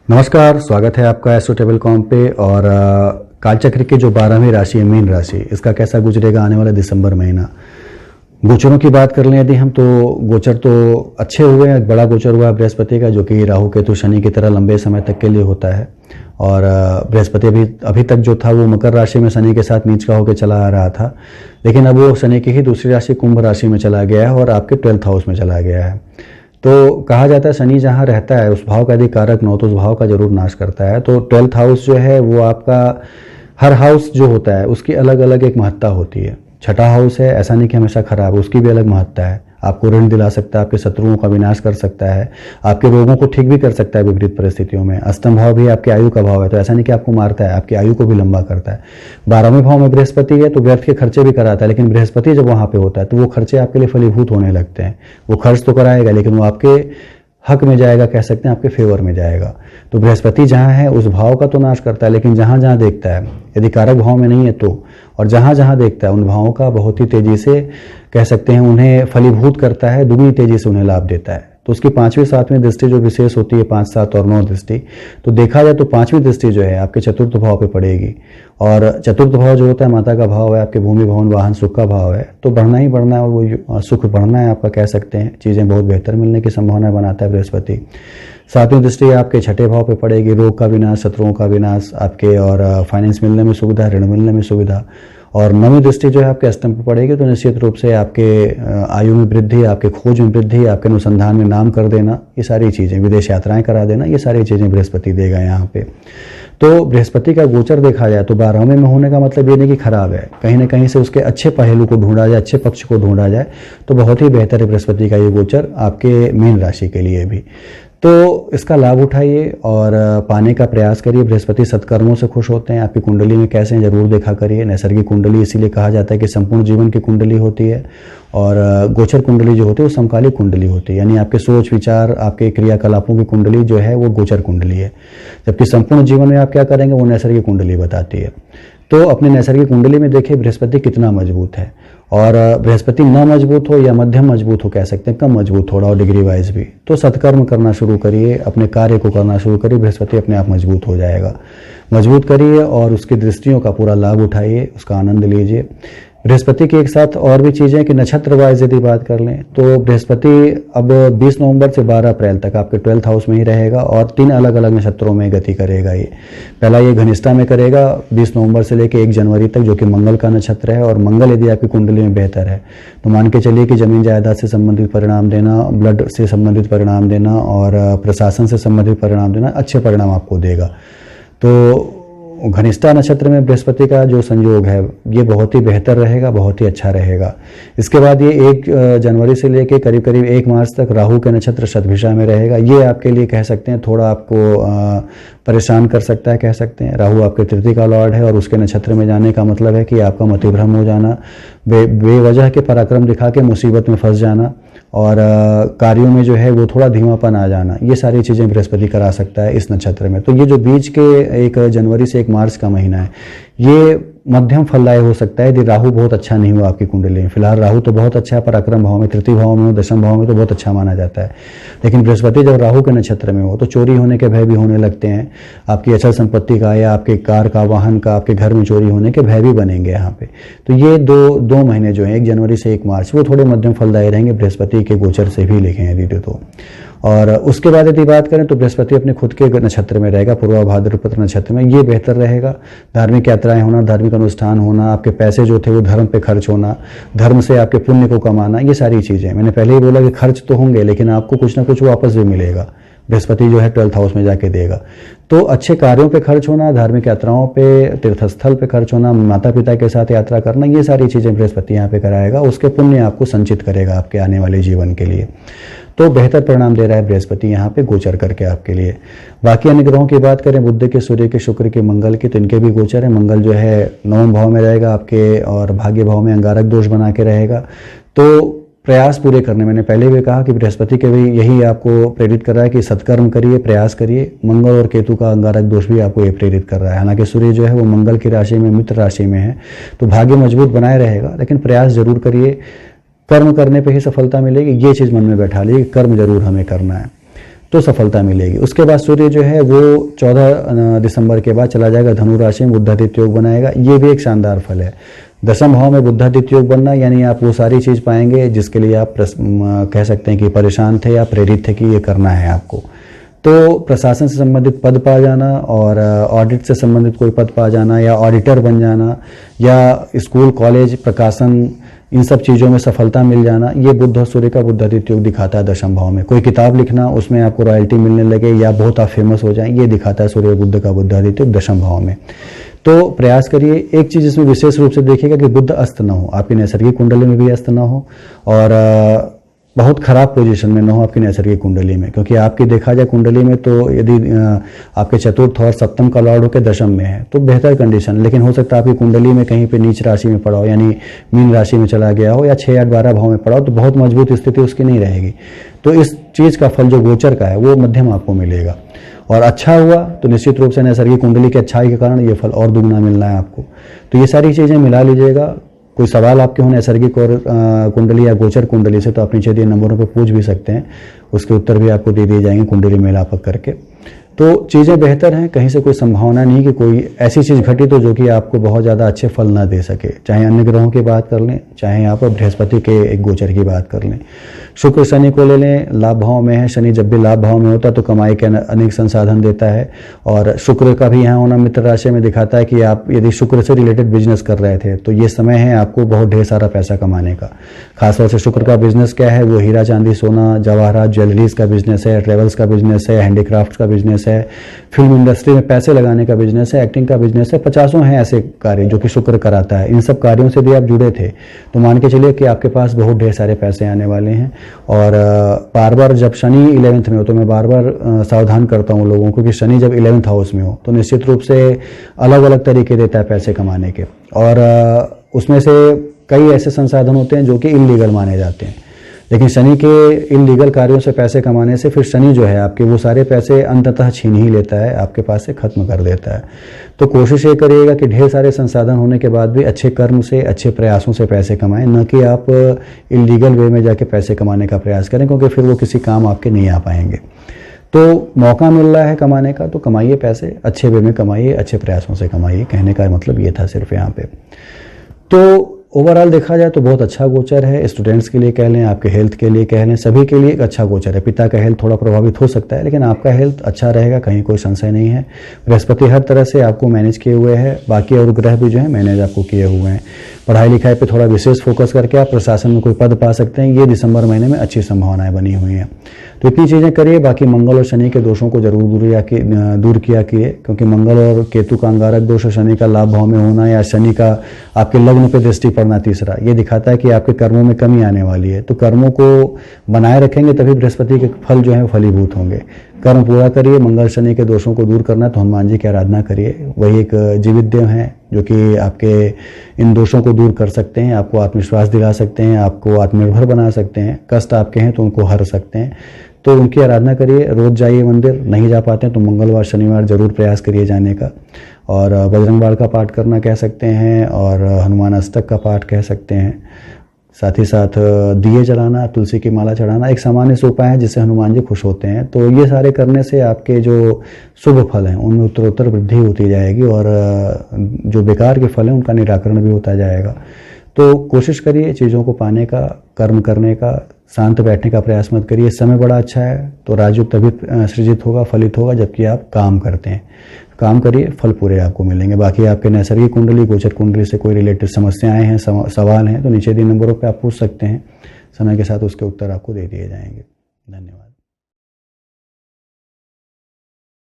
नमस्कार, स्वागत है आपका एस्ट्रोटेबल.com पे। और कालचक्र की जो 12वीं राशि है मीन राशि, इसका कैसा गुजरेगा आने वाला दिसंबर महीना। गोचरों की बात कर लें यदि हम, तो गोचर तो अच्छे हुए हैं। बड़ा गोचर हुआ है बृहस्पति का, जो कि राहु केतु शनि की तरह लंबे समय तक के लिए होता है। और बृहस्पति अभी तक जो था वो मकर राशि में शनि के साथ नीच का होकर चला आ रहा था, लेकिन अब वो शनि की ही दूसरी राशि कुंभ राशि में चला गया है और आपके 12th हाउस में चला गया है। तो कहा जाता है शनि जहाँ रहता है उस भाव का यदि कारक न हो तो उस भाव का जरूर नाश करता है। तो 12th हाउस जो है वो आपका, हर हाउस जो होता है उसकी अलग अलग एक महत्ता होती है। छठा हाउस है, ऐसा नहीं कि हमेशा खराब, उसकी भी अलग महत्ता है। आपको ऋण दिला सकता है, आपके शत्रुओं का विनाश कर सकता है, आपके रोगों को ठीक भी कर सकता है विपरीत परिस्थितियों में। अष्टम भाव भी आपके आयु का भाव है, तो ऐसा नहीं कि आपको मारता है, आपकी आयु को भी लंबा करता है। 12वें भाव में बृहस्पति है तो व्यर्थ के खर्चे भी कराता है, लेकिन बृहस्पति जब वहां पे होता है तो वो खर्चे आपके लिए फलीभूत होने लगते हैं। वो खर्च तो कराएगा लेकिन वो आपके हक में जाएगा, कह सकते हैं आपके फेवर में जाएगा। तो बृहस्पति जहाँ है उस भाव का तो नाश करता है, लेकिन जहाँ जहाँ देखता है, यदि कारक भाव में नहीं है तो, और जहाँ जहाँ देखता है उन भावों का बहुत ही तेजी से, कह सकते हैं उन्हें फलीभूत करता है, दुगनी तेजी से उन्हें लाभ देता है। तो उसकी 5वीं 7वीं दृष्टि जो विशेष होती है, 5, 7 और 9 दृष्टि, तो देखा जाए तो 5वीं दृष्टि जो है आपके चतुर्थ भाव पे पड़ेगी। और चतुर्थ भाव जो होता है माता का भाव है, आपके भूमि भवन वाहन सुख का भाव है। तो बढ़ना ही बढ़ना है, वो सुख बढ़ना है आपका, कह सकते हैं चीज़ें बहुत बेहतर मिलने की संभावना बनाता है बृहस्पति। 7वीं दृष्टि आपके छठे भाव पे पड़ेगी, रोग का विनाश, शत्रुओं का विनाश आपके, और फाइनेंस मिलने में सुविधा, ऋण मिलने में सुविधा। और 9वीं दृष्टि जो है आपके अष्टम पे पड़ेगी, तो निश्चित रूप से आपके आयु में वृद्धि, आपके खोज में वृद्धि, आपके अनुसंधान में नाम कर देना, ये सारी चीज़ें, विदेश यात्राएं करा देना, ये सारी चीज़ें बृहस्पति देगा यहाँ पे। तो बृहस्पति का गोचर देखा जाए तो 12वें में होने का मतलब ये नहीं कि खराब है, कहीं ना कहीं से उसके अच्छे पहलू को ढूंढा जाए, अच्छे पक्ष को ढूंढा जाए तो बहुत ही बेहतर है बृहस्पति का ये गोचर आपके मीन राशि के लिए भी। तो इसका लाभ उठाइए और पाने का प्रयास करिए। बृहस्पति सत्कर्मों से खुश होते हैं। आपकी कुंडली में कैसे हैं जरूर देखा करिए। नैसर्गिक कुंडली इसीलिए कहा जाता है कि संपूर्ण जीवन की कुंडली होती है, और गोचर कुंडली जो होती है वो समकालिक कुंडली होती है, यानी आपके सोच विचार, आपके क्रियाकलापों की कुंडली जो है वो गोचर कुंडली है। जबकि संपूर्ण जीवन में आप क्या करेंगे वो नैसर्गिक कुंडली बताती है। तो अपने नैसर्गिक कुंडली में देखिए बृहस्पति कितना मजबूत है, और बृहस्पति न मजबूत हो या मध्यम मजबूत हो, कह सकते हैं कम मजबूत थोड़ा और डिग्री वाइज भी, तो सत्कर्म करना शुरू करिए, अपने कार्य को करना शुरू करिए, बृहस्पति अपने आप मजबूत हो जाएगा। मजबूत करिए और उसकी दृष्टियों का पूरा लाभ उठाइए, उसका आनंद लीजिए। बृहस्पति के एक साथ और भी चीज़ें कि नक्षत्र वाइज यदि बात कर लें तो बृहस्पति अब 20 नवंबर से 12 अप्रैल तक आपके 12th हाउस में ही रहेगा, और 3 अलग अलग नक्षत्रों में गति करेगा। ये पहला ये घनिष्ठा में करेगा 20 नवंबर से लेकर 1 जनवरी तक, जो कि मंगल का नक्षत्र है। और मंगल यदि आपकी कुंडली में बेहतर है तो मान के चलिए कि जमीन जायदाद से संबंधित परिणाम देना, ब्लड से संबंधित परिणाम देना और प्रशासन से संबंधित परिणाम देना, अच्छे परिणाम आपको देगा। तो घनिष्ठा नक्षत्र में बृहस्पति का जो संयोग है ये बहुत ही बेहतर रहेगा, बहुत ही अच्छा रहेगा। इसके बाद ये 1 जनवरी से लेके करीब करीब 1 मार्च तक राहु के नक्षत्र शतभिषा में रहेगा। ये आपके लिए कह सकते हैं थोड़ा आपको परेशान कर सकता है, कह सकते हैं। राहु आपके तृतीय का लॉर्ड है, और उसके नक्षत्र में जाने का मतलब है कि आपका मतिभ्रम हो जाना, बेवजह के पराक्रम दिखा के मुसीबत में फंस जाना, और कार्यों में जो है वो थोड़ा धीमापन आ जाना, ये सारी चीज़ें बृहस्पति करा सकता है इस नक्षत्र में। तो ये जो बीच के 1 जनवरी से 1 मार्च का महीना है ये मध्यम फलदायी हो सकता है यदि राहु बहुत अच्छा नहीं हुआ आपकी कुंडली में। फिलहाल राहु तो बहुत अच्छा है, पराक्रम भाव में, तृतीय भाव में हो, दशम भाव में तो बहुत अच्छा माना जाता है। लेकिन बृहस्पति जब राहु के नक्षत्र में हो तो चोरी होने के भय भी होने लगते हैं, आपकी अचल संपत्ति का या आपके कार का, वाहन का, आपके घर में चोरी होने के भय भी बनेंगे यहाँ पे। तो ये दो महीने जो है 1 जनवरी से 1 मार्च वो थोड़े मध्यम फलदायी रहेंगे बृहस्पति के गोचर से भी लिखें यदि तो। और उसके बाद यदि बात करें तो बृहस्पति अपने खुद के नक्षत्र में रहेगा, पूर्वा भाद्रपद नक्षत्र में। ये बेहतर रहेगा। धार्मिक यात्राएं होना, धार्मिक अनुष्ठान होना, आपके पैसे जो थे वो धर्म पे खर्च होना, धर्म से आपके पुण्य को कमाना, ये सारी चीज़ें। मैंने पहले ही बोला कि खर्च तो होंगे लेकिन आपको कुछ ना कुछ वापस भी मिलेगा, बृहस्पति जो है 12th हाउस में जाके देगा। तो अच्छे कार्यों पे खर्च होना, धार्मिक यात्राओं पे, तीर्थस्थल पे खर्च होना, माता पिता के साथ यात्रा करना, ये सारी चीज़ें बृहस्पति यहाँ पे कराएगा। उसके पुण्य आपको संचित करेगा आपके आने वाले जीवन के लिए। तो बेहतर परिणाम दे रहा है बृहस्पति यहाँ पे गोचर करके आपके लिए। बाकी अन्य ग्रहों की बात करें, बुध के, सूर्य के, शुक्र के, मंगल के, तो इनके भी गोचर है। मंगल जो है 9वें भाव में रहेगा आपके, और भाग्य भाव में अंगारक दोष बना के रहेगा। तो प्रयास पूरे करने, मैंने पहले भी कहा कि बृहस्पति के भी यही आपको प्रेरित कर रहा है कि सत्कर्म करिए, प्रयास करिए। मंगल और केतु का अंगारक दोष भी आपको ये प्रेरित कर रहा है। हालांकि सूर्य जो है वो मंगल की राशि में, मित्र राशि में है, तो भाग्य मजबूत बनाए रहेगा, लेकिन प्रयास जरूर करिए। कर्म करने पे ही सफलता मिलेगी, ये चीज़ मन में बैठा लीजिए, कर्म जरूर हमें करना है। तो सफलता मिलेगी। उसके बाद सूर्य जो है वो 14 दिसंबर के बाद चला जाएगा धनु राशि में, बुद्धादित्य योग बनाएगा। ये भी एक शानदार फल है। दशम भाव में बुद्धादित्य योग बनना यानी आप वो सारी चीज़ पाएंगे जिसके लिए आप कह सकते हैं कि परेशान थे या प्रेरित थे कि ये करना है आपको। तो प्रशासन से संबंधित पद पा जाना और ऑडिट से संबंधित कोई पद पा जाना या ऑडिटर बन जाना या स्कूल कॉलेज प्रकाशन, इन सब चीज़ों में सफलता मिल जाना, ये बुध और सूर्य का बुद्धादित्य योग दिखाता है दशम भाव में। कोई किताब लिखना, उसमें आपको रॉयल्टी मिलने लगे या बहुत आप फेमस हो जाएं, ये दिखाता है सूर्य बुध का बुद्धादित्य योग दशम भाव में। तो प्रयास करिए। एक चीज़ इसमें विशेष रूप से देखिएगा कि बुध अस्त न हो, आपकी नैसर्गिक कुंडली में भी अस्त न हो और बहुत खराब पोजीशन में न हो आपकी नैसर्गिक कुंडली में, क्योंकि आपकी देखा जाए कुंडली में तो यदि आपके चतुर्थ और सप्तम का लॉर्ड होकर दशम में है तो बेहतर कंडीशन, लेकिन हो सकता है आपकी कुंडली में कहीं पे नीच राशि में पड़ा हो, यानी मीन राशि में चला गया हो या 6 8 12 भाव में पड़ा हो, तो बहुत मजबूत स्थिति उसकी नहीं रहेगी। तो इस चीज़ का फल जो गोचर का है वो मध्यम आपको मिलेगा और अच्छा हुआ तो निश्चित रूप से नैसर्गिक कुंडली की अच्छाई के कारण ये फल और दुगना मिलना है आपको। तो ये सारी चीज़ें मिला लीजिएगा। कोई सवाल आपके हो नैसर्गिक और कुंडली या गोचर कुंडली से तो आप नीचे दिए नंबरों पर पूछ भी सकते हैं, उसके उत्तर भी आपको दे दिए जाएंगे कुंडली मेलापक करके। तो चीज़ें बेहतर हैं, कहीं से कोई संभावना नहीं कि कोई ऐसी चीज़ घटी तो जो कि आपको बहुत ज़्यादा अच्छे फल ना दे सके। चाहे अन्य ग्रहों की बात कर लें, चाहे यहाँ पर बृहस्पति के एक गोचर की बात कर लें, शुक्र शनि को ले लें, लाभ भाव में है। शनि जब भी लाभ भाव में होता है तो कमाई के अनेक संसाधन देता है और शुक्र का भी यहाँ होना मित्र राशि में दिखाता है कि आप यदि शुक्र से रिलेटेड बिजनेस कर रहे थे तो ये समय है आपको बहुत ढेर सारा पैसा कमाने का। खासतौर से शुक्र का बिजनेस क्या है, वो हीरा चांदी सोना जवाहरात ज्वेलरीज का बिजनेस है, ट्रेवल्स का बिजनेस है, हैंडीक्राफ्ट का बिजनेस है, फिल्म इंडस्ट्री में पैसे लगाने का बिजनेस है, एक्टिंग का बिजनेस है। 50 हैं ऐसे कार्य जो कि शुक्र कराता है। इन सब कार्यों से भी आप जुड़े थे तो मान के चलिए कि आपके पास बहुत ढेर सारे पैसे आने वाले हैं। और बार बार जब शनि 11th में हो तो मैं बार बार सावधान करता हूँ लोगों को कि शनि जब 11th हाउस में हो तो निश्चित रूप से अलग अलग तरीके देता है पैसे कमाने के, और उसमें से कई ऐसे संसाधन होते हैं जो कि इलीगल माने जाते हैं। लेकिन शनि के इलीगल कार्यों से पैसे कमाने से फिर शनि जो है आपके वो सारे पैसे अंततः छीन ही लेता है, आपके पास से खत्म कर देता है। तो कोशिश ये करिएगा कि ढेर सारे संसाधन होने के बाद भी अच्छे कर्म से, अच्छे प्रयासों से पैसे कमाएं, न कि आप इलीगल वे में जाके पैसे कमाने का प्रयास करें, क्योंकि फिर वो किसी काम आपके नहीं आ पाएंगे। तो मौका मिल रहा है कमाने का तो कमाइए पैसे, अच्छे वे में कमाइए, अच्छे प्रयासों से कमाइए। कहने का मतलब ये था सिर्फ यहाँ पे। तो ओवरऑल देखा जाए तो बहुत अच्छा गोचर है। स्टूडेंट्स के लिए कह लें, आपके हेल्थ के लिए कह लें, सभी के लिए एक अच्छा गोचर है। पिता का हेल्थ थोड़ा प्रभावित हो सकता है लेकिन आपका हेल्थ अच्छा रहेगा, कहीं कोई संशय नहीं है। बृहस्पति हर तरह से आपको मैनेज किए हुए हैं, बाकी और ग्रह भी जो है मैनेज आपको किए हुए हैं। पढ़ाई लिखाई पे थोड़ा विशेष फोकस करके आप प्रशासन में कोई पद पा सकते हैं। ये दिसंबर महीने में अच्छी संभावनाएं बनी हुई हैं। तो इतनी चीज़ें करिए। बाकी मंगल और शनि के दोषों को जरूर दूर किया कीजिए, क्योंकि मंगल और केतु का अंगारक दोष और शनि का लाभ भाव में होना या शनि का आपके लग्न पे दृष्टि पड़ना तीसरा, ये दिखाता है कि आपके कर्मों में कमी आने वाली है। तो कर्मों को बनाए रखेंगे तभी बृहस्पति के फल जो है फलीभूत होंगे। कर्म पूरा करिए। मंगल शनि के दोषों को दूर करना तो हनुमान जी की आराधना करिए, वही एक जीवित देव हैं जो कि आपके इन दोषों को दूर कर सकते हैं, आपको आत्मविश्वास दिला सकते हैं, आपको आत्मनिर्भर बना सकते हैं। कष्ट आपके हैं तो उनको हर सकते हैं, तो उनकी आराधना करिए। रोज जाइए मंदिर, नहीं जा पाते हैं तो मंगलवार शनिवार जरूर प्रयास करिए जाने का। और बजरंग बाण का पाठ करना कह सकते हैं और हनुमान अष्टक का पाठ कह सकते हैं। साथ ही साथ दिए जलाना, तुलसी की माला चढ़ाना एक सामान्य से उपाय है जिससे हनुमान जी खुश होते हैं। तो ये सारे करने से आपके जो शुभ फल हैं उनमें उत्तरोत्तर वृद्धि होती जाएगी और जो बेकार के फल हैं उनका निराकरण भी होता जाएगा। तो कोशिश करिए चीज़ों को पाने का, कर्म करने का, शांत बैठने का प्रयास मत करिए। समय बड़ा अच्छा है तो राजयोग तभी सृजित होगा, फलित होगा जबकि आप काम करते हैं। काम करिए, फल पूरे आपको मिलेंगे। बाकी आपके नैसर्गिक कुंडली, गोचर कुंडली से कोई रिलेटेड समस्याएं हैं, सवाल हैं तो नीचे दिए नंबरों पे आप पूछ सकते हैं। समय के साथ उसके उत्तर आपको दे दिए जाएंगे। धन्यवाद।